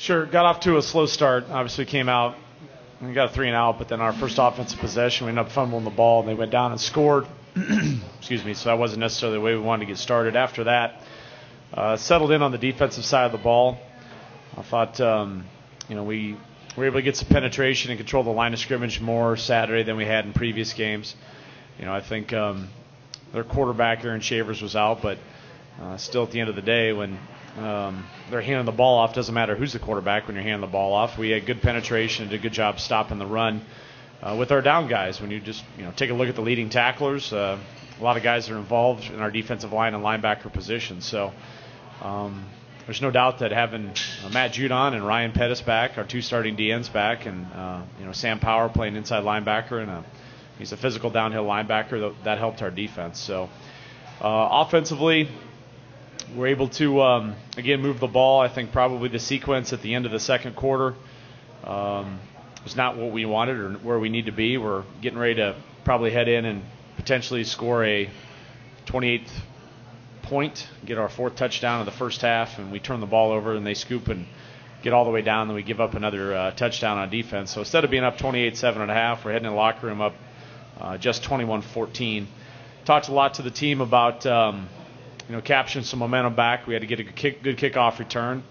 Sure. Got off to a slow start. Obviously came out and got a 3-and-out, but then our first offensive possession, we ended up fumbling the ball, and they went down and scored. Excuse me. So that wasn't necessarily the way we wanted to get started. After that, settled in on the defensive side of the ball. I thought, we were able to get some penetration and control the line of scrimmage more Saturday than we had in previous games. I think their quarterback, Aaron Shavers, was out, but still at the end of the day, when they're handing the ball off, doesn't matter who's the quarterback when you're handing the ball off. We had good penetration and did a good job stopping the run with our down guys. When you just take a look at the leading tacklers, a lot of guys are involved in our defensive line and linebacker positions. So there's no doubt that having Matt Judon and Ryan Pettis back, our two starting DNs back, and Sam Power playing inside linebacker, and he's a physical downhill linebacker, that helped our defense. So offensively, we're able to, again, move the ball. I think probably the sequence at the end of the second quarter was not what we wanted or where we need to be. We're getting ready to probably head in and potentially score a 28th point, get our fourth touchdown of the first half, and we turn the ball over and they scoop and get all the way down, and we give up another touchdown on defense. So instead of being up 28-7.5, we're heading in the locker room up just 21-14. Talked a lot to the team about capturing some momentum back. We had to get a good kickoff return.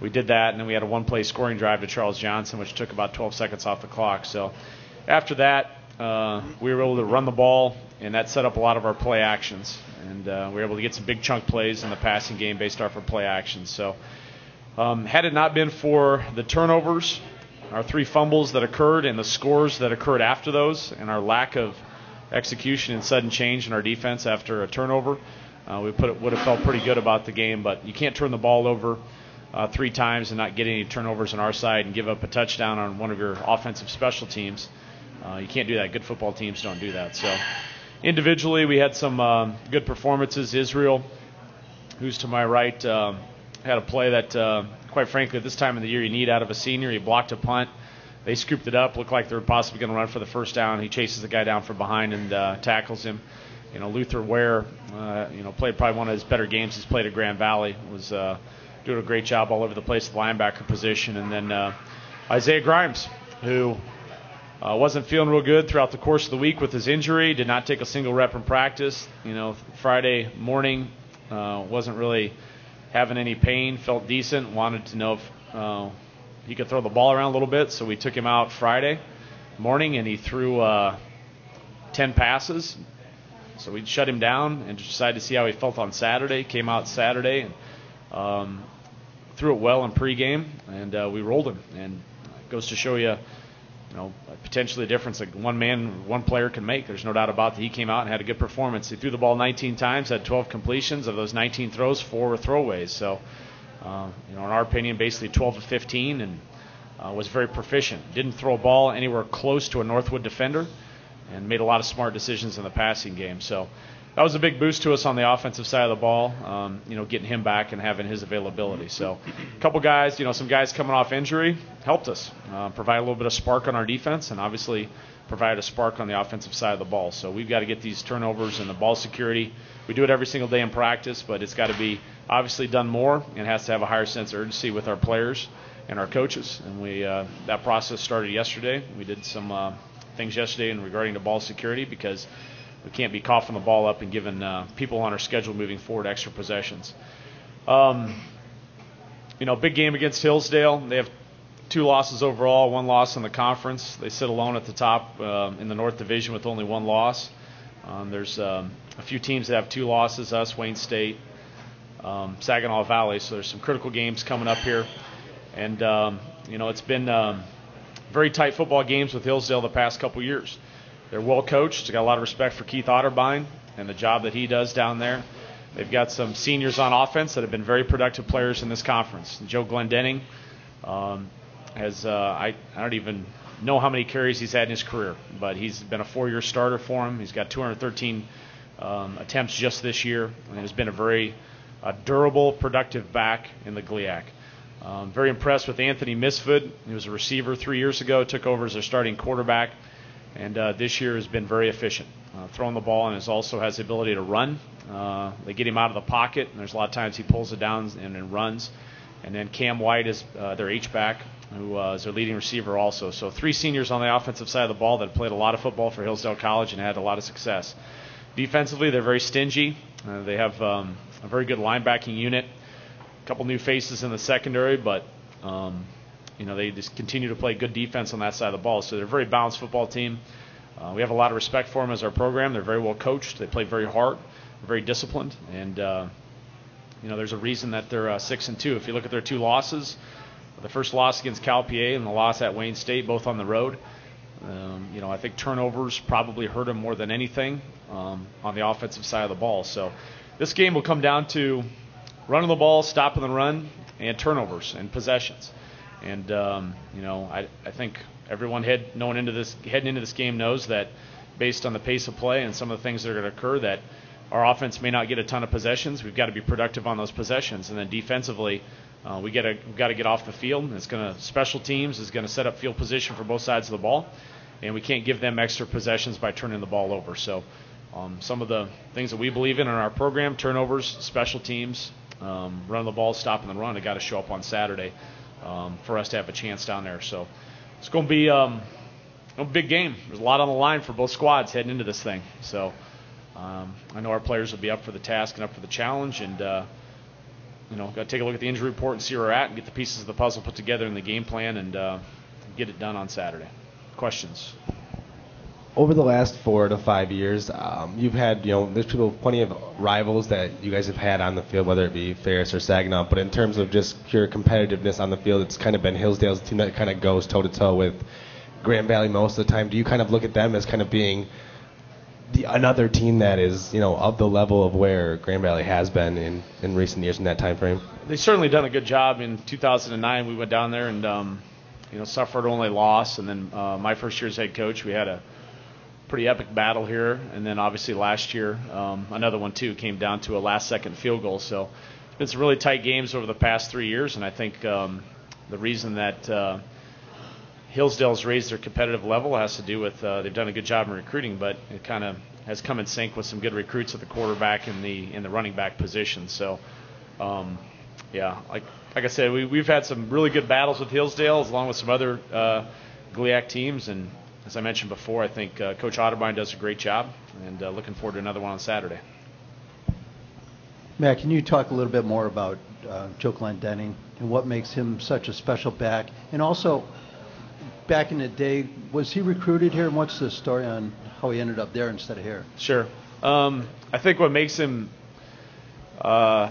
We did that, and then we had a one-play scoring drive to Charles Johnson, which took about 12 seconds off the clock. So after that, we were able to run the ball, and that set up a lot of our play actions. And we were able to get some big chunk plays in the passing game based off our play actions. So had it not been for the turnovers, our 3 fumbles that occurred, and the scores that occurred after those, and our lack of execution and sudden change in our defense after a turnover, we would have felt pretty good about the game. But you can't turn the ball over 3 times and not get any turnovers on our side and give up a touchdown on one of your offensive special teams. You can't do that. Good football teams don't do that. So individually, we had some good performances. Israel, who's to my right, had a play that, quite frankly, at this time of the year you need out of a senior. He blocked a punt. They scooped it up, looked like they were possibly going to run for the first down. He chases the guy down from behind and tackles him. Luther Ware, played probably one of his better games he's played at Grand Valley. Was doing a great job all over the place at the linebacker position. And then Isaiah Grimes, who wasn't feeling real good throughout the course of the week with his injury, did not take a single rep in practice. Friday morning, wasn't really having any pain, felt decent, wanted to know if he could throw the ball around a little bit. So we took him out Friday morning, and he threw 10 passes. So we shut him down and decided to see how he felt on Saturday. Came out Saturday and threw it well in pregame, and we rolled him. And it goes to show you, potentially a difference that one player can make. There's no doubt about that. He came out and had a good performance. He threw the ball 19 times, had 12 completions. Of those 19 throws, 4 were throwaways. So, in our opinion, basically 12 of 15, and was very proficient. Didn't throw a ball anywhere close to a Northwood defender, and made a lot of smart decisions in the passing game. So that was a big boost to us on the offensive side of the ball, getting him back and having his availability. So a couple guys, some guys coming off injury helped us provide a little bit of spark on our defense, and obviously provide a spark on the offensive side of the ball. So we've got to get these turnovers and the ball security. We do it every single day in practice, but it's got to be obviously done more, and has to have a higher sense of urgency with our players and our coaches. And we that process started yesterday. We did some things yesterday in regarding to ball security, because we can't be coughing the ball up and giving people on our schedule moving forward extra possessions. Big game against Hillsdale. They have 2 losses overall, 1 loss in the conference. They sit alone at the top in the North Division with only 1 loss. There's a few teams that have 2 losses, us, Wayne State, Saginaw Valley. So there's some critical games coming up here. And, it's been very tight football games with Hillsdale the past couple years. They're well coached. They've got a lot of respect for Keith Otterbein and the job that he does down there. They've got some seniors on offense that have been very productive players in this conference. Joe Glendenning has I don't even know how many carries he's had in his career, but he's been a 4-year starter for him. He's got 213 attempts just this year, and has been a very durable, productive back in the GLIAC. Very impressed with Anthony Misford. He was a receiver 3 years ago, took over as their starting quarterback, and this year has been very efficient, throwing the ball, and also has the ability to run. They get him out of the pocket, and there's a lot of times he pulls it down and runs. And then Cam White is their H-back, who is their leading receiver also. So 3 seniors on the offensive side of the ball that played a lot of football for Hillsdale College and had a lot of success. Defensively, they're very stingy. They have a very good linebacking unit. A couple new faces in the secondary, but they just continue to play good defense on that side of the ball. So they're a very balanced football team. We have a lot of respect for them as our program. They're very well coached. They play very hard, very disciplined, and there's a reason that they're 6-2. If you look at their 2 losses, the first loss against Cal PA and the loss at Wayne State, both on the road. I think turnovers probably hurt them more than anything on the offensive side of the ball. So this game will come down to running the ball, stopping the run, and turnovers and possessions. And I think everyone heading into this game knows that based on the pace of play and some of the things that are going to occur, that our offense may not get a ton of possessions. We've got to be productive on those possessions, and then defensively, we've got to get off the field. Special teams is going to set up field position for both sides of the ball, and we can't give them extra possessions by turning the ball over. So some of the things that we believe in our program, turnovers, special teams, running the ball, stopping the run, have got to show up on Saturday for us to have a chance down there. So it's going to be a big game. There's a lot on the line for both squads heading into this thing. So I know our players will be up for the task and up for the challenge, and got to take a look at the injury report and see where we're at and get the pieces of the puzzle put together in the game plan and get it done on Saturday. Questions? Over the last 4 to 5 years, you've had, there's plenty of rivals that you guys have had on the field, whether it be Ferris or Saginaw, but in terms of just pure competitiveness on the field, it's kind of been Hillsdale's team that kind of goes toe-to-toe with Grand Valley most of the time. Do you kind of look at them as kind of being another team that is, of the level of where Grand Valley has been in recent years in that time frame? They've certainly done a good job. In 2009, we went down there and, suffered only loss. And then my first year as head coach, we had a pretty epic battle here. And then obviously last year, another one too, came down to a last-second field goal. So it's been some really tight games over the past 3 years. And I think the reason that Hillsdale's raised their competitive level has to do with they've done a good job in recruiting, but it kind of has come in sync with some good recruits at the quarterback and in the running back position. So, like I said, we've had some really good battles with Hillsdale, along with some other GLIAC teams. And as I mentioned before, I think Coach Otterbein does a great job, and looking forward to another one on Saturday. Matt, can you talk a little bit more about Joe Glendenning and what makes him such a special back? And also, back in the day, was he recruited here, and what's the story on how he ended up there instead of here? Sure. I think what makes him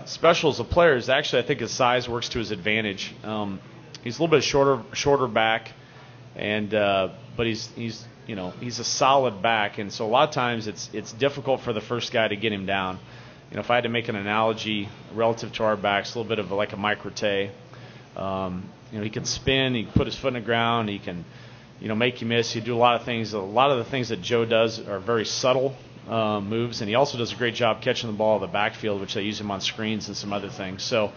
special as a player is actually I think his size works to his advantage. He's a little bit shorter back, and but he's a solid back, and so a lot of times it's difficult for the first guy to get him down. If I had to make an analogy relative to our backs, a little bit of like a Mike Rattay. He can spin, he can put his foot in the ground, he can, make you miss. He do a lot of things. A lot of the things that Joe does are very subtle moves, and he also does a great job catching the ball in the backfield, which they use him on screens and some other things. So,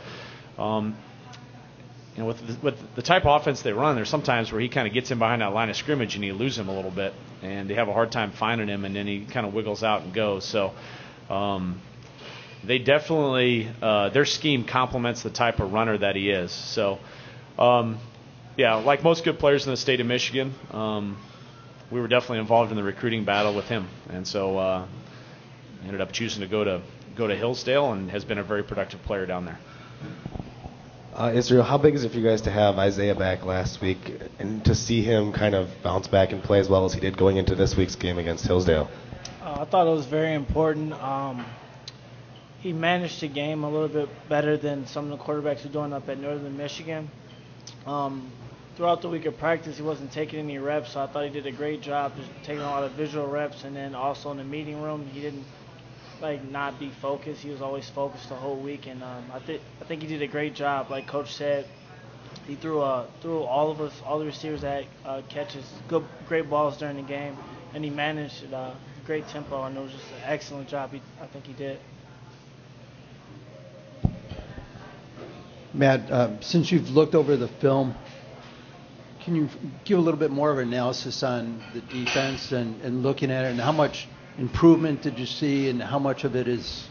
with the type of offense they run, there's sometimes where he kind of gets in behind that line of scrimmage and you lose him a little bit, and they have a hard time finding him, and then he kind of wiggles out and goes. So, they definitely their scheme complements the type of runner that he is. So. Like most good players in the state of Michigan, we were definitely involved in the recruiting battle with him, and so ended up choosing to go to Hillsdale, and has been a very productive player down there. Israel, how big is it for you guys to have Isaiah back last week and to see him kind of bounce back and play as well as he did going into this week's game against Hillsdale? I thought it was very important. He managed the game a little bit better than some of the quarterbacks who are doing up at Northern Michigan. Throughout the week of practice, he wasn't taking any reps, so I thought he did a great job just taking a lot of visual reps. And then also in the meeting room, he didn't not be focused. He was always focused the whole week, and I think he did a great job. Like Coach said, he threw all the receivers that had catches, great balls during the game, and he managed great tempo, and it was just an excellent job. I think he did. Matt, since you've looked over the film, can you give a little bit more of an analysis on the defense and looking at it, and how much improvement did you see, and how much of it is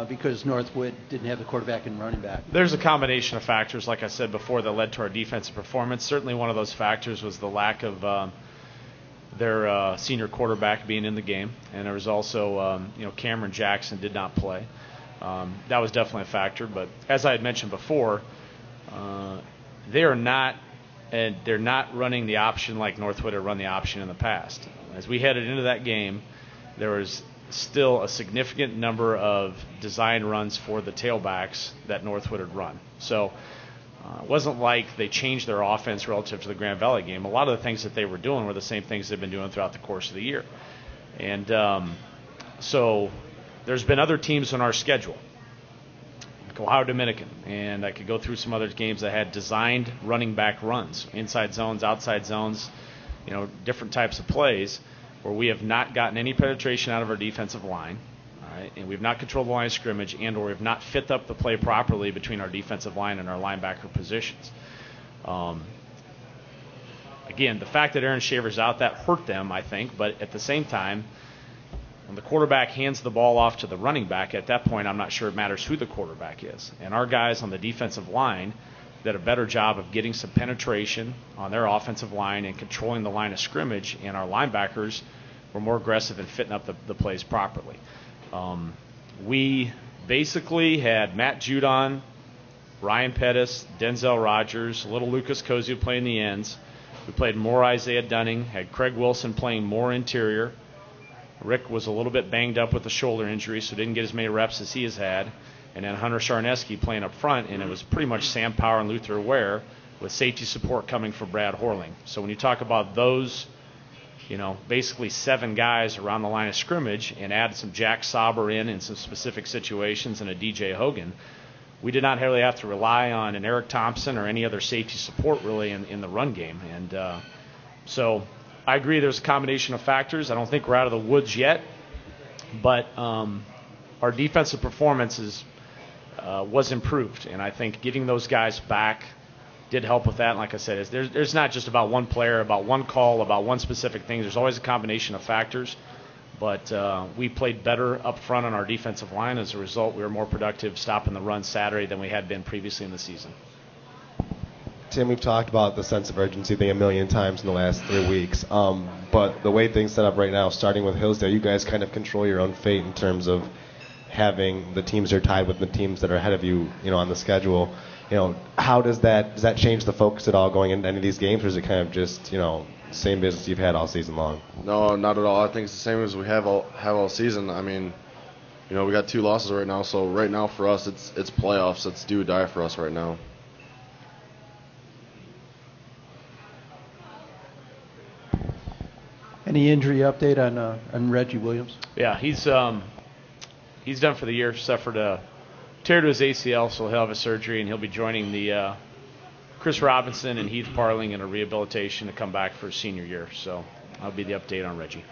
because Northwood didn't have the quarterback and running back? There's a combination of factors, like I said before, that led to our defensive performance. Certainly one of those factors was the lack of their senior quarterback being in the game, and there was also Cameron Jackson did not play. That was definitely a factor. But as I had mentioned before, they're not running the option like Northwood had run the option in the past. As we headed into that game, there was still a significant number of design runs for the tailbacks that Northwood had run. So it wasn't like they changed their offense relative to the Grand Valley game. A lot of the things that they were doing were the same things they've been doing throughout the course of the year. And so there's been other teams on our schedule, like Ohio Dominican, and I could go through some other games that had designed running back runs, inside zones, outside zones, different types of plays, where we have not gotten any penetration out of our defensive line, all right, and we've not controlled the line of scrimmage, and or we've not fit up the play properly between our defensive line and our linebacker positions. Again, the fact that Aaron Shaver's out, that hurt them, I think, but at the same time, when the quarterback hands the ball off to the running back, at that point I'm not sure it matters who the quarterback is. And our guys on the defensive line did a better job of getting some penetration on their offensive line and controlling the line of scrimmage, and our linebackers were more aggressive in fitting up the plays properly. We basically had Matt Judon, Ryan Pettis, Denzel Rogers, little Lucas Kozu playing the ends. We played more Isaiah Dunning, had Craig Wilson playing more interior. Rick was a little bit banged up with a shoulder injury, so didn't get as many reps as he has had. And then Hunter Sharneski playing up front, and it was pretty much Sam Power and Luther Ware with safety support coming from Brad Horling. So when you talk about those, basically 7 guys around the line of scrimmage, and add some Jack Sauber in some specific situations and a DJ Hogan, we did not really have to rely on an Eric Thompson or any other safety support really in the run game. And so I agree there's a combination of factors. I don't think we're out of the woods yet, but our defensive performance was improved, and I think getting those guys back did help with that. And like I said, there's not just about one player, about one call, about one specific thing. There's always a combination of factors, but we played better up front on our defensive line. As a result, we were more productive stopping the run Saturday than we had been previously in the season. Tim, we've talked about the sense of urgency thing a million times in the last 3 weeks, but the way things set up right now, starting with Hillsdale, you guys kind of control your own fate in terms of having the teams that are tied with the teams that are ahead of you, on the schedule. How does that change the focus at all going into any of these games, or is it kind of just, same business you've had all season long? No, not at all. I think it's the same as we have all season. I mean, we got 2 losses right now, so right now for us it's playoffs. It's do or die for us right now. Any injury update on Reggie Williams? Yeah, he's done for the year. Suffered a tear to his ACL, so he'll have a surgery, and he'll be joining the Chris Robinson and Heath Parling in a rehabilitation to come back for his senior year. So that'll be the update on Reggie.